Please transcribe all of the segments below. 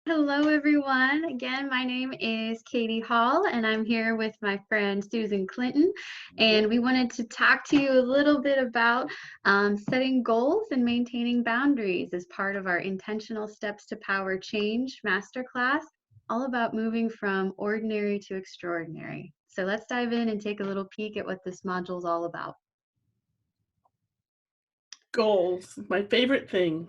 Hello, everyone. Again, my name is Katie Hall, and I'm here with my friend Susan Clinton. And we wanted to talk to you a little bit about setting goals and maintaining boundaries as part of our Intentional Steps to Power Change masterclass, all about moving from ordinary to extraordinary. So let's dive in and take a little peek at what this module is all about. Goals, my favorite thing.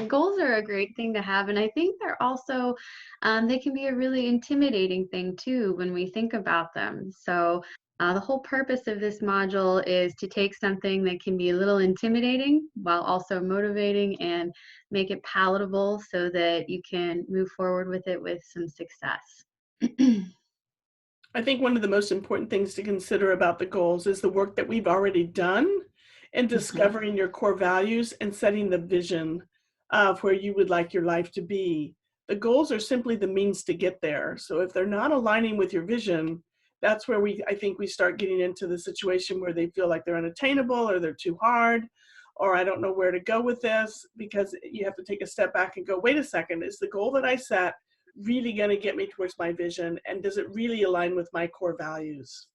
Goals are a great thing to have, and I think they're also they can be a really intimidating thing too when we think about them. So the whole purpose of this module is to take something that can be a little intimidating while also motivating and make it palatable so that you can move forward with it with some success. I think one of the most important things to consider about the goals is the work that we've already done in Mhm. discovering your core values and setting the vision of where you would like your life to be. The goals are simply the means to get there. So if they're not aligning with your vision, that's where I think we start getting into the situation where they feel like they're unattainable or they're too hard or I don't know where to go with this, because you have to take a step back and go, wait a second, is the goal that I set really going to get me towards my vision, and does it really align with my core values?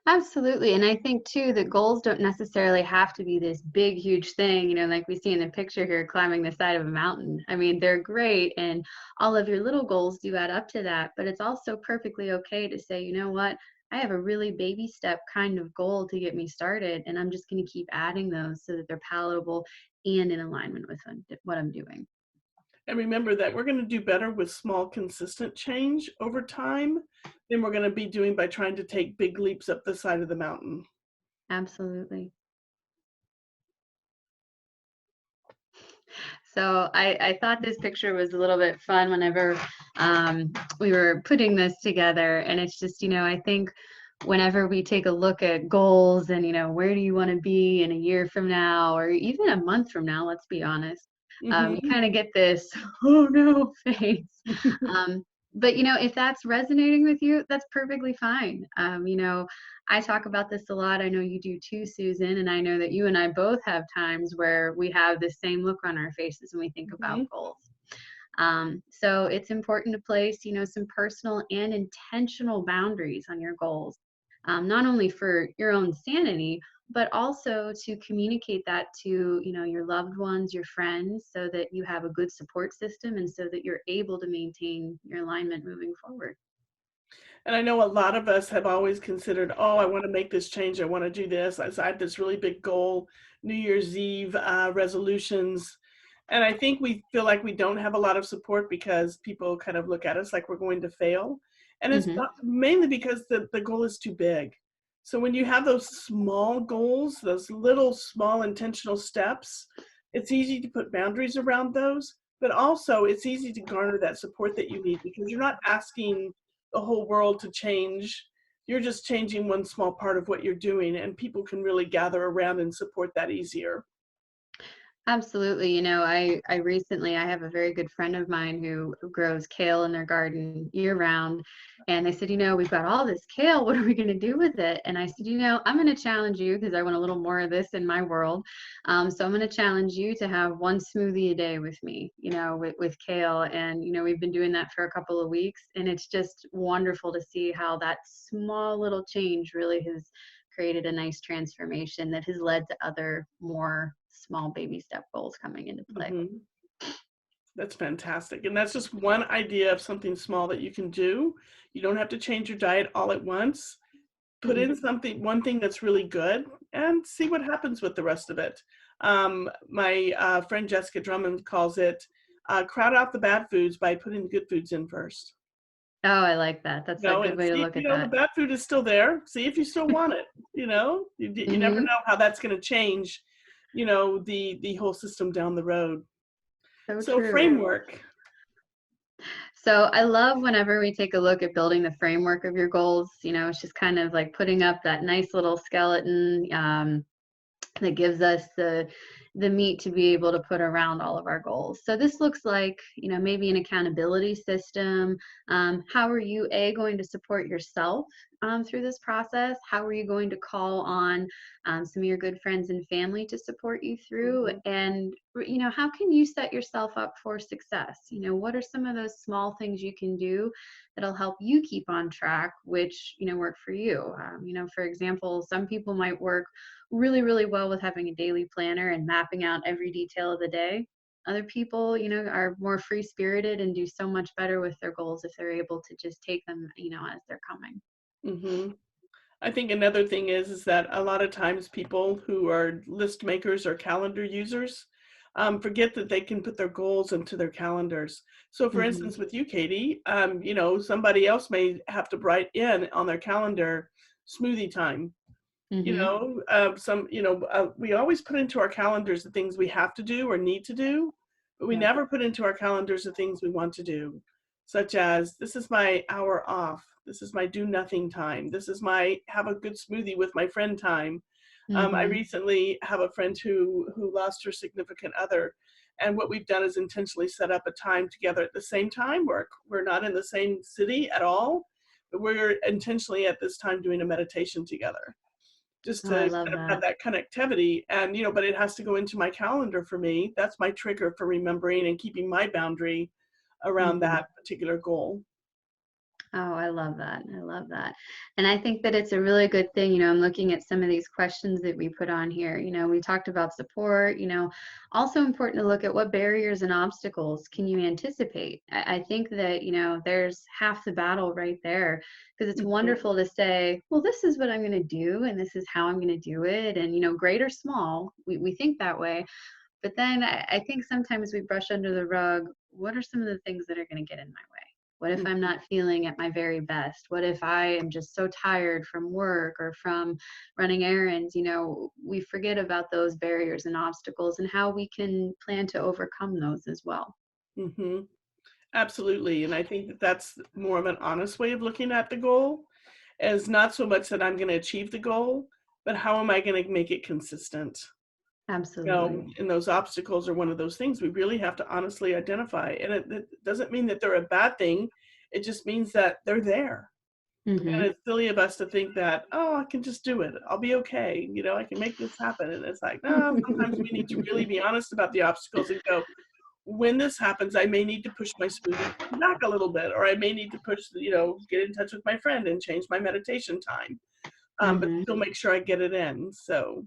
Absolutely. And I think too that goals don't necessarily have to be this big, huge thing, like we see in the picture here, climbing the side of a mountain. I mean, they're great and all of your little goals do add up to that, but it's also perfectly okay to say, you know what? I have a really baby step kind of goal to get me started, and I'm just going to keep adding those so that they're palatable and in alignment with what I'm doing. And remember that we're going to do better with small, consistent change over time than we're going to be doing by trying to take big leaps up the side of the mountain. Absolutely. So I thought this picture was a little bit fun whenever we were putting this together. And it's just, I think whenever we take a look at goals and, where do you want to be in a year from now or even a month from now, let's be honest, you Hmm. kind of get this, oh no, face. Um, but if that's resonating with you, that's perfectly fine. I talk about this a lot. I know you do too, Susan, and I know that you and I both have times where we have the same look on our faces when we think about Hmm. goals. So it's important to place, some personal and intentional boundaries on your goals, not only for your own sanity, but also to communicate that to, your loved ones, your friends, so that you have a good support system and so that you're able to maintain your alignment moving forward. And I know a lot of us have always considered, oh, I want to make this change. I want to do this. I have this really big goal, New Year's Eve resolutions. And I think we feel like we don't have a lot of support because people kind of look at us like we're going to fail. And it's Hmm. not, mainly because the goal is too big. So when you have those small goals, those little small intentional steps, it's easy to put boundaries around those. But also, it's easy to garner that support that you need because you're not asking the whole world to change. You're just changing one small part of what you're doing, and people can really gather around and support that easier. Absolutely. I have a very good friend of mine who grows kale in their garden year round. And they said, we've got all this kale. What are we going to do with it? And I said, I'm going to challenge you because I want a little more of this in my world. So I'm going to challenge you to have one smoothie a day with me, with kale. And, we've been doing that for a couple of weeks. And it's just wonderful to see how that small little change really has created a nice transformation that has led to other more small baby step goals coming into play. Hmm. That's fantastic. And that's just one idea of something small that you can do. You don't have to change your diet all at once. Put in Mhm. something, one thing that's really good, and see what happens with the rest of it. My friend Jessica Drummond calls it crowd out the bad foods by putting good foods in first. Oh, I like that. That's a good And way to see if, look at the that. bad food is still there. See if you still want it. You never Hmm. know how that's going to change, the whole system down the road. So So true. framework. So I love whenever we take a look at building the framework of your goals. It's just kind of like putting up that nice little skeleton that gives us the the meat to be able to put around all of our goals. So this looks like, maybe an accountability system. How are you, going to support yourself through this process? How are you going to call on some of your good friends and family to support you through? Mhm. And, how can you set yourself up for success? What are some of those small things you can do that'll help you keep on track, which, work for you? For example, some people might work really, really well with having a daily planner and mapping out every detail of the day. Other people, are more free spirited and do so much better with their goals if they're able to just take them, as they're coming. Mhm. I think another thing is that a lot of times people who are list makers or calendar users forget that they can put their goals into their calendars. So, for Hmm. instance, with you, Katie, somebody else may have to write in on their calendar smoothie time. Hmm. We always put into our calendars the things we have to do or need to do, but we Yeah. never put into our calendars the things we want to do, such as this is my hour off, this is my do nothing time, this is my have a good smoothie with my friend time. I Hmm. recently have a friend who lost her significant other, and what we've done is intentionally set up a time together at the same time. We're not in the same city at all, but we're intentionally at this time doing a meditation together just Oh, I to love kind of have that. that connectivity. And but it has to go into my calendar for me. That's my trigger for remembering and keeping my boundary around Hmm. that particular goal. Oh, I love that. I love that. And I think that it's a really good thing. I'm looking at some of these questions that we put on here. We talked about support, also important to look at what barriers and obstacles can you anticipate. I think that, there's half the battle right there, because it's Mhm. wonderful to say, well, this is what I'm going to do and this is how I'm going to do it. And, great or small, we think that way. But then I think sometimes we brush under the rug, what are some of the things that are going to get in my way? What if I'm Mhm. not feeling at my very best? What if I am just so tired from work or from running errands? We forget about those barriers and obstacles and how we can plan to overcome those as well. Mhm. Absolutely. And I think that that's more of an honest way of looking at the goal, as not so much that I'm going to achieve the goal, but how am I going to make it consistent? Absolutely. And those obstacles are one of those things we really have to honestly identify. And it doesn't mean that they're a bad thing. It just means that they're there. And Hmm. it's silly of us to think that, oh, I can just do it. I'll be okay. I can make this happen. And it's like, no, sometimes we need to really be honest about the obstacles and go, when this happens, I may need to push my smoothie back a little bit, or I may need to get in touch with my friend and change my meditation time, but Hmm. still make sure I get it in. So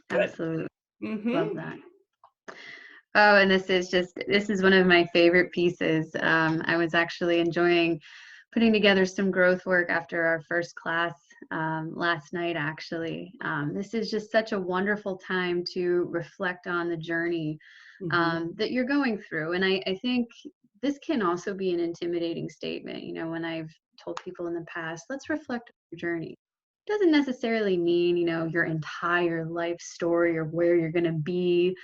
good. Absolutely. Love Mm-hmm. that. Oh, and this is one of my favorite pieces. I was actually enjoying putting together some growth work after our first class last night, actually. This is just such a wonderful time to reflect on the journey Mm-hmm. that you're going through. And I think this can also be an intimidating statement. When I've told people in the past, let's reflect on your journey. Doesn't necessarily mean, your entire life story or where you're going to be.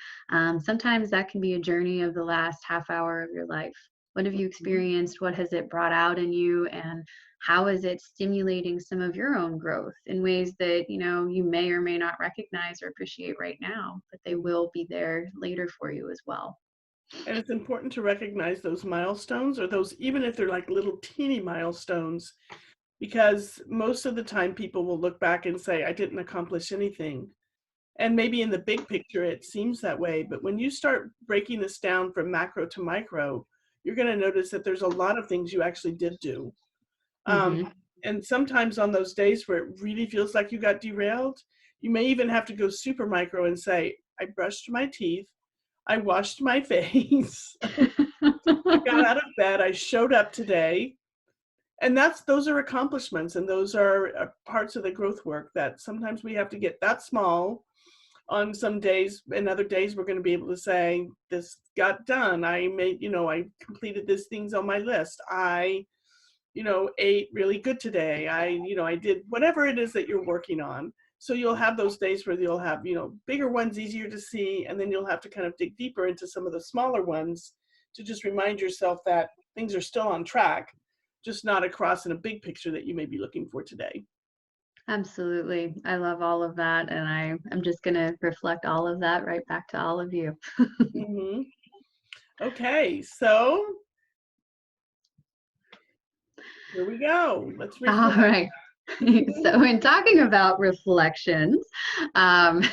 Sometimes that can be a journey of the last half hour of your life. What have you Mm-hmm. experienced? What has it brought out in you? And how is it stimulating some of your own growth in ways that, you may or may not recognize or appreciate right now, but they Mm-hmm. will be there later for you as well. And it's important to recognize those milestones, or those, even if they're like little teeny milestones, because most of the time people will look back and say, I didn't accomplish anything. And maybe in the big picture, it seems that way. But when you start breaking this down from macro to micro, you're going to notice that there's a lot of things you actually did do. Um, Hmm. and sometimes on those days where it really feels like you got derailed, you may even have to go super micro and say, I brushed my teeth, I washed my face, I got out of bed, I showed up today. And those are accomplishments, and those are parts of the growth work that sometimes we have to get that small on some days. And other days we're going to be able to say, this got done, I completed these things on my list, I ate really good today, I did whatever it is that you're working on. So you'll have those days where you'll have bigger ones easier to see, and then you'll have to kind of dig deeper into some of the smaller ones to just remind yourself that things are still on track, just not across in a big picture that you may be looking for today. Absolutely. I love all of that. And I'm just going to reflect all of that right back to all of you. Hmm. Okay, so here we go. Let's All reflect. right. So, in talking about reflections, um,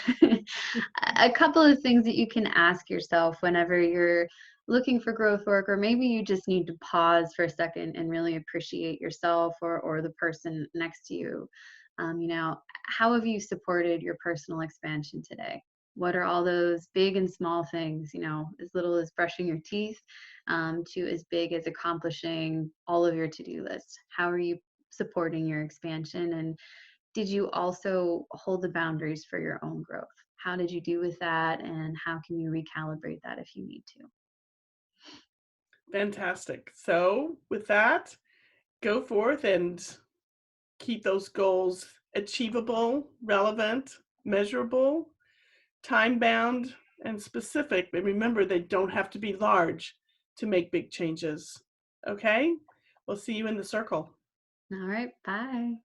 a couple of things that you can ask yourself whenever you're looking for growth work, or maybe you just need to pause for a second and really appreciate yourself or the person next to you. You know, how have you supported your personal expansion today? What are all those big and small things, you know, as little as brushing your teeth, to as big as accomplishing all of your to-do list? How are you supporting your expansion? And did you also hold the boundaries for your own growth? How did you do with that? And how can you recalibrate that if you need to? Fantastic. So with that, go forth and keep those goals achievable, relevant, measurable, time bound, and specific. But remember, they don't have to be large to make big changes. Okay? We'll see you in the circle. All right. Bye.